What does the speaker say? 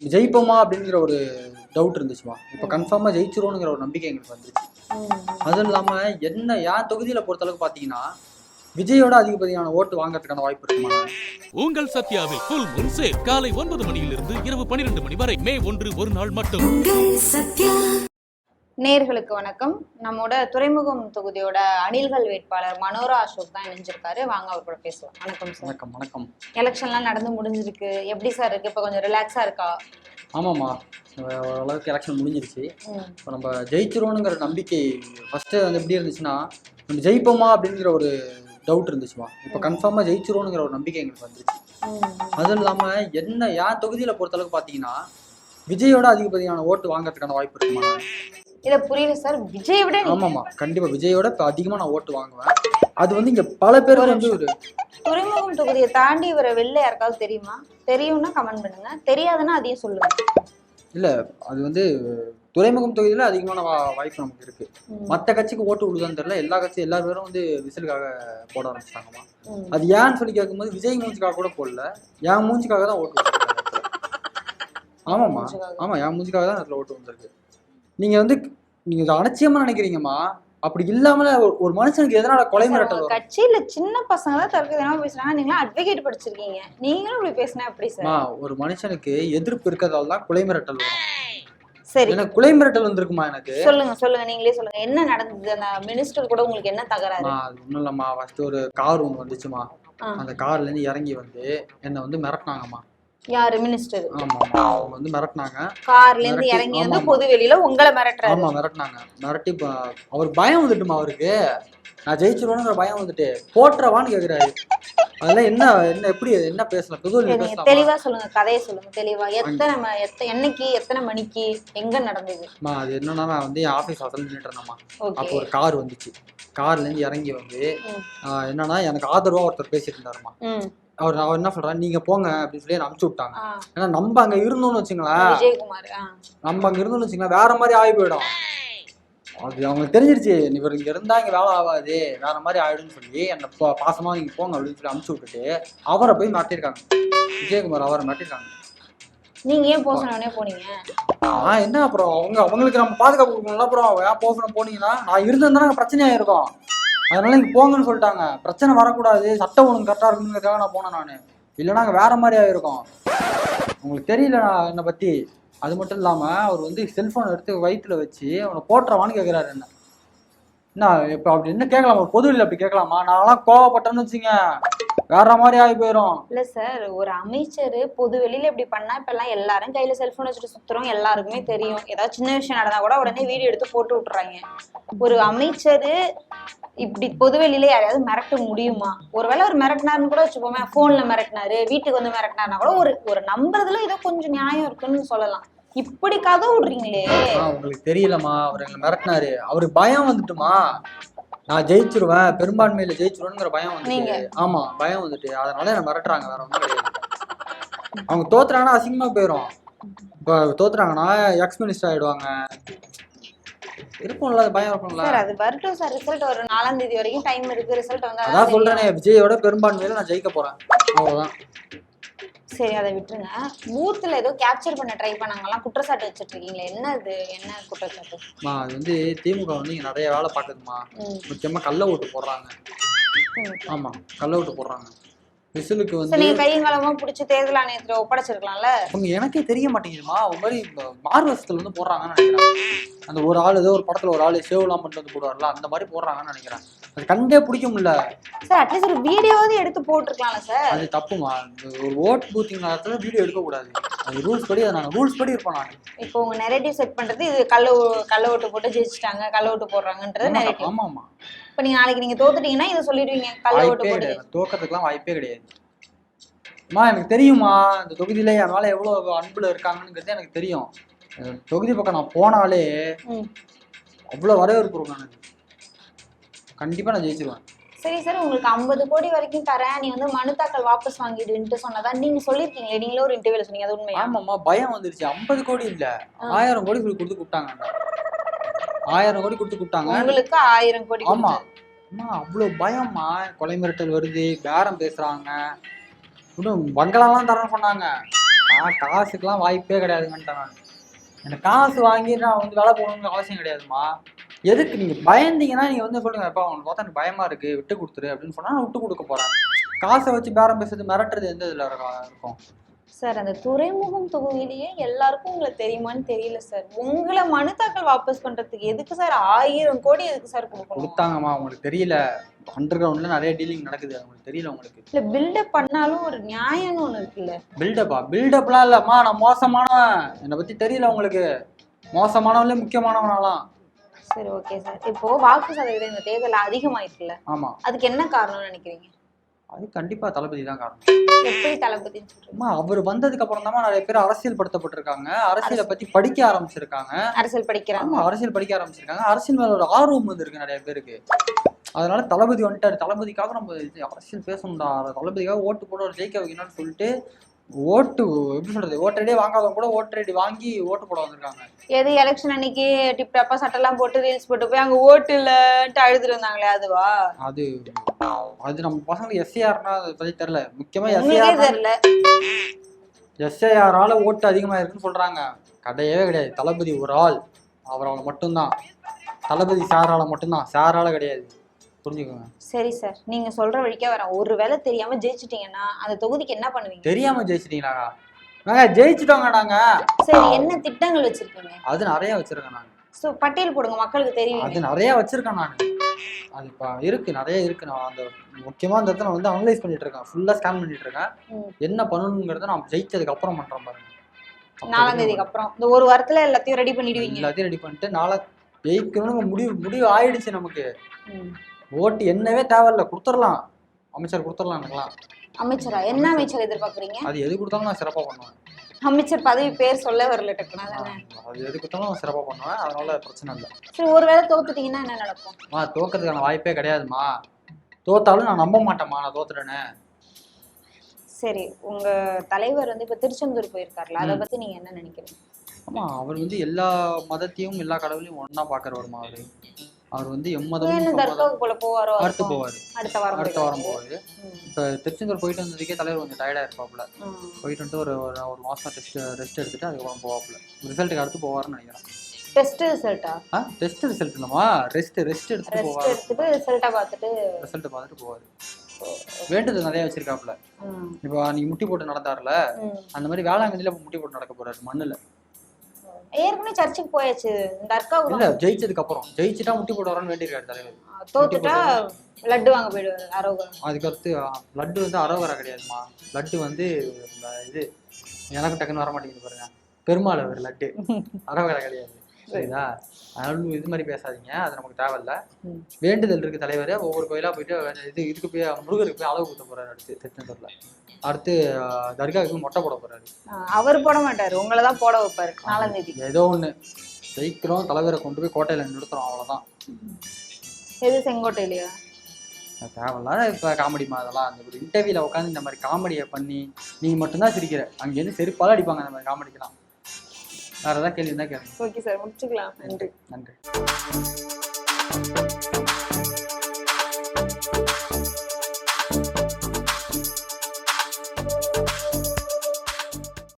ஜெயிப்போமா அப்படிங்கிற ஒரு டவுட் இருந்துச்சுமா. இப்போ கன்ஃபார்மா ஜெயிச்சிருவோங்கிற ஒரு நம்பிக்கை எங்களுக்கு வந்துருச்சு. அதுவும் இல்லாம என் தொகுதியில பொறுத்த அளவுக்கு பாத்தீங்கன்னா விஜயோட அதிகப்படியான ஓட்டு வாங்கறதுக்கான வாய்ப்பு இருக்குமா? உங்கள் சத்யாவில் ஃபுல் மூன் சேல் காலை 9 மணியிலிருந்து இரவு 12 மணி வரை மே 1 ஒரு நாள் மட்டும். நேர்களுக்கு வணக்கம். நம்மோட துறைமுகம் தொகுதியோட அணில்கள் வேட்பாளர் மனோரா அசோக் தான் இணைஞ்சிருக்காரு. வாங்க அவர் கூட பேசலாம். வணக்கம் சார். வணக்கம். வணக்கம். எலெக்ஷன்லாம் நடந்து முடிஞ்சிருக்கு, எப்படி சார் இருக்கு? இப்போ கொஞ்சம் ரிலாக்ஸா இருக்கா? ஆமாம்மா, ஓரளவுக்கு எலெக்ஷன் முடிஞ்சிருச்சு. இப்போ நம்ம ஜெயிச்சிருவோங்கிற நம்பிக்கை ஃபர்ஸ்ட்டு வந்து எப்படி இருந்துச்சுன்னா, நம்ம ஜெயிப்போமா அப்படிங்கிற ஒரு டவுட் இருந்துச்சுமா. இப்போ கன்ஃபார்மா ஜெயிச்சிருவோங்கிற ஒரு நம்பிக்கை எங்களுக்கு வந்துருச்சு. அதுவும் இல்லாம என் தொகுதியில பொறுத்த அளவுக்கு பாத்தீங்கன்னா விஜயோட அதிகப்படியான ஓட்டு வாங்கறதுக்கான வாய்ப்பு இருக்குமா? இல்ல புரியல சார். விஜய் விட? ஆமாமா, கண்டிப்பா விஜயோட இப்போ அதிகமா நான் ஓட்டு வாங்குவேன். அது வந்து இங்க பல பேர் வந்து ஒரு துறைமுகம் தொகுதியை தாண்டி இவர வெளில யாருக்காவது தெரியுமா? தெரியும்னா கமெண்ட் பண்ணுங்க, தெரியாதுன்னா அதையும் சொல்லுங்க. இல்ல, அது வந்து துறைமுகம் தொகுதியில அதிகமான வாய்ப்பு நமக்கு இருக்கு. மற்ற கட்சிக்கு ஓட்டு விடுதான்னு தெரியல. எல்லா பேரும் வந்து விசிலுக்காக போட ஆரம்பிச்சிட்டாங்கம்மா. அது ஏன்னு சொல்லி கேட்கும்போது விஜய் மூஞ்சிக்காக கூட போடல, என் மூஞ்சிக்காக தான் ஓட்டு விட்டுருக்காங்க. ஆமாம்மா, ஆமா, என் மூஞ்சிக்காக தான் அதுல ஓட்டு வந்திருக்கு. நீங்க அலட்சியமா நினைக்கிறீங்கம்மா. அப்படி இல்லாமல ஒரு மனுஷனுக்கு எதனால கொலை மிரட்டல்? கட்சியில சின்ன பசங்க தான் தரக்கு பேசுறாங்க, நீங்க அட்வொகேட் படிச்சிருக்கீங்க, நீங்களும் இப்படி பேசினா எப்படி சார்? ஒரு மனுஷனுக்கு எதிர்ப்பு இருக்கிறதால தான் கொலை மிரட்டல் வரும். சரி, எனக்கு கொலை மிரட்டல் வந்திருக்குமா? எனக்கு சொல்லுங்க, நீங்களே சொல்லுங்க, என்ன நடந்தது? அந்த மினிஸ்டர் கூட உங்களுக்கு என்ன தகராறு? அது ஒண்ணும் இல்லம்மா, ஃபர்ஸ்ட் ஒரு கார் ஒன்று வந்துச்சுமா. அந்த கார்ல இருந்து இறங்கி வந்து என்னை வந்து மிரட்டினாங்கம்மா. யாரு? மினிஸ்டர்? ஆமாம்மா, அவங்க வந்து மிரட்டினாங்க. கார்ல இருந்து இறங்கி வந்து பொது வெளியில உங்களை மிரட்டுறாரு? ஆமா, மிரட்டினாங்க. மிரட்டி அவர் பயம் வந்துட்டுமா, அவருக்கு நான் ஜெயிச்சிருவேனுங்கிற பயம் வந்துட்டு போட்டுறவான்னு கேக்குறாரு. அதெல்லாம் என்ன பேசலாம்? புது தெளிவா சொல்லுங்க, கதையை சொல்லுங்க தெளிவா. என்னைக்கு, எத்தனை மணிக்கு, எங்க நடந்தது? அது என்னன்னா, நான் வந்து என் ஆபீஸ் வாசல் நின்றுட்டு இருந்தேம்மா. அப்போ ஒரு கார் வந்துச்சு. கார்ல இருந்து இறங்கி வந்து என்னன்னா எனக்கு ஆதரவா ஒருத்தர் பேசிட்டு இருந்தாருமா. அவர் என்ன சொல்றாரு, நீங்க போங்க அப்படின்னு சொல்லி அனுப்பிச்சு விட்டாங்க. ஏன்னா நம்ம அங்க இருந்தோம்னு வச்சுங்களேன், வேற மாதிரி ஆகி போயிடும். அது அவங்களுக்கு தெரிஞ்சிருச்சு, இவர் இங்க இருந்தா இங்க வேலை ஆகாது, வேற மாதிரி ஆயிடும்னு சொல்லி என்ன பாசமா நீங்க போங்க அப்படின்னு சொல்லி அனுப்பிச்சு விட்டுட்டு அவரை போய் மாட்டிருக்காங்க. விஜயகுமார் அவரை மாட்டிருக்காங்க. நீங்க ஏன் போசனே போனீங்க? என்ன அப்புறம் அவங்களுக்கு நம்ம பாதுகாப்பு கொடுக்கணும்ல. அப்புறம் ஏன் போசனம் போனீங்கன்னா, நான் இருந்திருந்தா பிரச்சனையா இருக்கும், அதனால இங்க போங்கன்னு சொல்லிட்டாங்க. பிரச்சனை வரக்கூடாது, சட்டம் ஒழுங்கு கரெக்டா இருக்குங்கிறதுக்காக நான் போனேன். நான் இல்லைன்னா அங்கே வேற மாதிரி ஆயிருக்கும். உங்களுக்கு தெரியல நான் என்னை பத்தி. அது மட்டும் இல்லாம அவர் வந்து செல்போன் எடுத்து வயிற்றுல வச்சு அவனை போட்டுறவான்னு கேட்கிறாரு. என்ன இப்ப அப்படி என்ன கேட்கலாமா? ஒரு பொதுவில் அப்படி கேட்கலாமா? நான்லாம் கோவப்பட்டேன்னு வச்சுங்க வேற மாதிரி ஆகி போயிடும். இல்ல சார், ஒரு அமைச்சர் பொது வெளியில இப்படி பண்ணா இப்ப எல்லாம் எல்லாரும் கையில செல்போன் வச்சுட்டு சுத்துறோம், எல்லாருக்குமே தெரியும். ஏதாவது சின்ன விஷயம் நடந்தா கூட உடனே வீடியோ எடுத்து போட்டு விட்டுறாங்க. ஒரு அமைச்சர் இப்படி பொதுவெளியில யாரையாவது மிரட்ட முடியுமா? ஒருவேளை ஒரு மிரட்டினாருன்னு கூட வச்சுப்போமே, போன்ல மிரட்டினாரு, வீட்டுக்கு வந்து மிரட்டினாருன்னா கூட ஒரு நம்புறதுல ஏதோ கொஞ்சம் நியாயம் இருக்குன்னு சொல்லலாம். இப்படி கதை விடுறீங்களே. உங்களுக்கு தெரியலமா, அவர் எங்களை மிரட்டினாரு. அவருக்கு பயம் வந்துட்டுமா, நான் ஜெயிச்சிருவேன், பெரும்பான்மையில ஜெயிச்சிருவேங்கிற பயம் வந்துட்டு. ஆமா, பயம் வந்துட்டு அதனால என்ன மிரட்டுறாங்க, வேற ஒன்றும் கிடையாது. அவங்க தோத்துறாங்கன்னா அசிங்கமா போயிடும். இப்ப தோத்துறாங்கன்னா எக்ஸ் மினிஸ்டர் ஆயிடுவாங்க. இருக்கும்ல, அது பயம் இருக்கும்ல. சார் அது வரட்டும் சார், ரிசல்ட் ஒரு 4ஆம் தேதி வரைக்கும் டைம் இருக்கு. ரிசல்ட் வந்து அதான் சொல்றேனே, விஜயோட பெரும்பான்மையில நான் ஜெயிக்க போறேன், அவ்வளவுதான். சரி, அதை விட்டுருங்க. பூத்துல ஏதோ கேப்சர் பண்ண ட்ரை பண்ணாங்கலாம், குற்றச்சாட்டு வச்சுட்டு இருக்கீங்களே, என்ன குற்றச்சாட்டு? அது வந்து திமுக வந்து இங்க நிறைய வேலை பாக்குதுமா. முக்கியமா கள்ள ஓட்டு போடுறாங்க. ஆமா, கள்ள ஓட்டு போடுறாங்க. விசிலுக்கு வந்து நீங்க கையங்காலமா புடிச்சு தேர்தல் ஆணையத்துல ஒப்படைச்சிருக்கலாம்ல. அவங்க எனக்கே தெரிய மாட்டேங்குதுமா. ஒரு மாதிரி மார்வசத்துல வந்து போடுறாங்கன்னு நினைக்கிறேன். அந்த ஒரு ஆள் ஏதோ ஒரு படத்துல ஒரு ஆள் சேவலாம் பண்ணிட்டு வந்து போடுவார்ல, அந்த மாதிரி போடுறாங்கன்னு நினைக்கிறேன். அது கண்டே பிடிக்க முடியல சார். அட்லீஸ்ட் ஒரு வீடியோவாவது எடுத்து போட்டுருக்கலாம்ல சார். அது தப்புமா. ஒரு ஓட் பூத்திங் நேரத்துல வீடியோ எடுக்க கூடாது. அது ரூல்ஸ் படி, அதை நாங்கள் ரூல்ஸ் படி இருப்போம். நான் இப்போ உங்க நெரேட்டிவ் செட் பண்றது இது கள்ள ஓட்டு போட்டு ஜெயிச்சிட்டாங்க, கள்ள ஓட்டு போடுறாங்கன்றது நெரேட்டிவ். ஆமாமா. இப்போ நாளைக்கு நீங்க தோத்துட்டீங்கன்னா இதை சொல்லிடுவீங்க, கள்ள ஓட்டு போட்டு. தோக்கத்துக்குலாம் வாய்ப்பே கிடையாது. எனக்கு தெரியுமா, இந்த தொகுதியில என் மேல எவ்வளவு அன்புல இருக்காங்கன்னு எனக்கு தெரியும். தொகுதி பக்கம் நான் போனாலே அவ்வளவு வரவேற்பு இருக்கும். எனக்கு கண்டிப்பா நான் ஜெயிச்சிருவேன். சரி சார், உங்களுக்கு 50 கோடி வரைக்கும் தரேன், நீ வந்து மனு தாக்கல் வாபஸ் வாங்கிடுன்ட்டு சொன்னதா நீங்க சொல்லிருக்கீங்களே, நீங்களே ஒரு இன்டர்வியூல சொன்னீங்க, அது உண்மையா? ஆமாம்மா, பயம் வந்துருச்சு. 50 கோடி இல்ல, 1000 கோடி கொடுத்து கூப்பிட்டாங்க. 1000 கோடி கொடுத்து கூப்பிட்டாங்க உங்களுக்கு. 1000 கோடி? ஆமா அம்மா, அவ்வளவு பயம்மா. கொலை மிரட்டல் வருது, பேரம் பேசுறாங்க, இன்னும் பங்களாலாம் தரேன்னு சொன்னாங்க. நான் காசுக்கெல்லாம் வாய்ப்பே கிடையாதுங்கன்ட்டேன் நான். எனக்கு காசு வாங்கி நான் வந்து வேலை போகணும்னு அவசியம் கிடையாதுமா. எதுக்கு நீங்க பயந்தீங்கன்னா நீங்க வந்து சொல்லுங்க, அப்பா அவனுக்கு பார்த்தா எனக்கு பயமா இருக்கு விட்டு கொடுத்துரு அப்படின்னு சொன்னா நான் விட்டு கொடுக்க போறேன். காசை வச்சு பேரம் பேசுறது மிரட்டுறது எந்த இதுல இருக்கும்? சார் அந்த துறைமுகம் தொகுதியிலேயே எல்லாருக்கும் உங்களை தெரியுமான்னு தெரியல சார். உங்களை மனு தாக்கல் வாபஸ் பண்றதுக்கு எதுக்கு சார் 1000 கோடி எதுக்கு சார் கொடுக்கணும்? கொடுத்தாங்கம்மா, உங்களுக்கு தெரியல. அண்டர் கிரவுண்ட்ல நிறைய டீலிங் நடக்குது, உங்களுக்கு தெரியல. உங்களுக்கு இல்ல பில்டப் பண்ணாலும் ஒரு நியாயம்னு ஒண்ணு இருக்குல்ல. பில்டப்லாம் இல்லம்மா, நான் மோசமானவன். என்னை பத்தி தெரியல உங்களுக்கு. மோசமானவன்ல முக்கியமானவனாலாம். சரி ஓகே சார். இப்போ வாக்கு சதவீதம் இந்த தேர்தல் அதிகமாயிருக்குல்ல, ஆமா, அதுக்கு என்ன காரணம்னு நினைக்கிறீங்க? அது கண்டிப்பா தளபதி தான் காரணம். எப்படி தளபதின்னு சொல்றீங்க? அவர் வந்ததுக்கு அப்புறம் தான் நிறைய பேர் அரசியல் படுத்தப்பட்டிருக்காங்க, அரசியலை பத்தி படிக்க ஆரம்பிச்சிருக்காங்க. அரசியல் படிக்கிறாங்க. அரசியல் படிக்க ஆரம்பிச்சிருக்காங்க. அரசியல் மேல ஒரு ஆர்வம் வந்திருக்கு நிறைய பேருக்கு. அதனால தளபதி வந்துட்டாரு. தளபதிக்காக நம்ம அரசியல் பேசணும்டா, தளபதிக்காக ஓட்டு போட ஒரு ஜெயிக்க வைக்கணும்னு சொல்லிட்டு ஓட்டு எப்படி சொல்றது, ஓட்டர் ஐடியே வாங்காதவங்க கூட ஓட்டர் ஐடி வாங்கி ஓட்டு போட வந்திருக்காங்க. எது எலெக்ஷன் அன்னைக்கு டிப்டாப்பா சட்டெல்லாம் போட்டு ரீல்ஸ் போட்டு போய் அங்க ஓட்டு இல்லன்ட்டு அழுதுட்டு இருந்தாங்களே அதுவா? அது நம்ம பசங்களுக்கு எஸ்ஏஆர்னா அதை பத்தி தெரியல. முக்கியமா தெரியல. எஸ்ஏஆரால ஓட்டு அதிகமா இருக்குன்னு சொல்றாங்க. கிடையவே கிடையாது. தளபதி ஒரு ஆள், அவரால் மட்டும்தான். தளபதி சாரால மட்டும்தான், சாரால கிடையாது. புரிஞ்சுக்கோங்க. சரி சார், நீங்க சொல்ற வழிக்கே வரேன். ஒருவேளை தெரியாம ஜெயிச்சிட்டீங்கன்னா அந்த தொகுதிக்கு என்ன பண்ணுவீங்க? தெரியாம ஜெயிச்சிட்டீங்களா? நாங்க ஜெயிச்சிட்டோங்க. நாங்க சரி, என்ன திட்டங்கள் வச்சிருக்கீங்க? அது நிறைய வச்சிருக்கேன் நாங்க. சோ பட்டியல் போடுங்க, மக்களுக்கு தெரியும். அது நிறைய வச்சிருக்கேன் நான். அது இப்ப இருக்கு, நிறைய இருக்கு. நான் அந்த முக்கியமா அந்த இடத்துல வந்து அனலைஸ் பண்ணிட்டு இருக்கேன், ஃபுல்லா ஸ்கேன் பண்ணிட்டு இருக்கேன். என்ன பண்ணணுங்கிறத நான் ஜெயிச்சதுக்கு அப்புறம் பண்றேன் பாருங்க. 4ஆம் தேதிக்கு அப்புறம் இந்த ஒரு வாரத்துல எல்லாத்தையும் ரெடி பண்ணிடுவீங்க? எல்லாத்தையும் ரெடி பண்ணிட்டு நாளை ஜெயிக்கணும்னு முடிவு ஆயிடுச்சு நமக்கு. ஓட்டு என்னவே தேவையில்ல, கொடுத்துடலாம். அமைச்சர் கொடுத்துடலாம். எனக்குலாம் அமைச்சரா? என்ன அமைச்சர் எதிர்பார்க்குறீங்க? அது எது கொடுத்தாலும் நான் சிறப்பா பண்ணுவேன். அமைச்சர் பதவி பேர் சொல்ல வரல டக்குனா தானே. அது எது கொடுத்தாலும் நான் சிறப்பா பண்ணுவேன், அதனால பிரச்சனை இல்லை. சரி, ஒருவேளை தோத்துட்டீங்கன்னா என்ன நடக்கும்? தோக்கிறதுக்கான வாய்ப்பே கிடையாதுமா. தோத்தாலும் நான் நம்ப மாட்டேம்மா நான் தோத்துறேன்னு. சரி, உங்க தலைவர் வந்து இப்ப திருச்செந்தூர் போயிருக்காருல, அதை பத்தி நீங்க என்ன நினைக்கிறீங்க? ஆமா, அவர் வந்து எல்லா மதத்தையும் எல்லா கடவுளையும் ஒன்னா பாக்குறவருமா. அவர் வந்து எம்மதமும் அடுத்து போவாரு. அடுத்த வாரம் போவாரு. இப்ப திருச்செந்தூர் போயிட்டு வந்ததுக்கே தலைவர் கொஞ்சம் டயர்டா இருப்பாப்புல. போயிட்டு வந்துட்டு ஒரு மாசம் ரெஸ்ட் எடுத்துட்டு அதுக்கப்புறம் போவாப்புல. ரிசல்ட்டுக்கு அடுத்து போவாருன்னு நினைக்கிறேன். டெஸ்ட் ரிசல்ட்டா? டெஸ்ட் ரிசல்ட் இல்லமா, ரெஸ்ட் எடுத்துட்டு போவாரு. ரிசல்ட் பார்த்துட்டு போவாரு. வேண்டுதல் நிறைய வச்சிருக்காப்புல. இப்ப நீ முட்டி போட்டு நடந்தாருல, அந்த மாதிரி வேளாங்கண்ணில முட்டி போட்டு நடக்க போறாரு மண்ணுல. ஏற்கனவே சர்ச்சுக்கு போயாச்சு. இல்ல, ஜெயிச்சதுக்கு அப்புறம். ஜெயிச்சுட்டா முட்டி போட்டு வரணும்னு வேண்டியிருக்காரு தலைவர். தோத்துட்டா லட்டு வாங்க போயிடுவாரு அரோகரா. அதுக்கடுத்து லட்டு வந்து அரோகரா கிடையாதுமா. லட்டு வந்து இது எனக்கு டக்குன்னு வர மாட்டேங்குது பாருங்க, பெருமாள் அவர் லட்டு. அரோகரா கிடையாது, சரிதா? அதனால இது மாதிரி பேசாதீங்க, அது நமக்கு தேவையில்ல. வேண்டுதல் இருக்கு தலைவர். ஒவ்வொரு கோயிலா போயிட்டு இதுக்கு போய் முருகருக்கு போய் அளவு குத்த போறாரு. அடுத்து திருச்செந்தூர்ல அடுத்து தர்காவுக்கு மொட்டை போட போறாரு. அவர் போட மாட்டாரு, உங்களை தான் போட வைப்பாரு 4ஆம் தேதி. ஏதோ ஒண்ணு ஜெயிக்கிறோம், தலைவரை கொண்டு போய் கோட்டையில நிறுத்துறோம், அவ்வளவுதான். எது, செங்கோட்டையிலயா? தேவையில்ல இப்ப காமெடிமா அதெல்லாம். அந்த ஒரு இன்டர்வியூல உட்காந்து இந்த மாதிரி காமெடியை பண்ணி நீ மட்டும்தான் சிரிக்கிற. அங்கேருந்து செருப்பால அடிப்பாங்க அந்த மாதிரி காமெடிக்கலாம். வேற ஏதாவது கேள்வி இருந்தா கேளுங்க. ஓகே சார், முடிச்சுக்கலாம். நன்றி. நன்றி.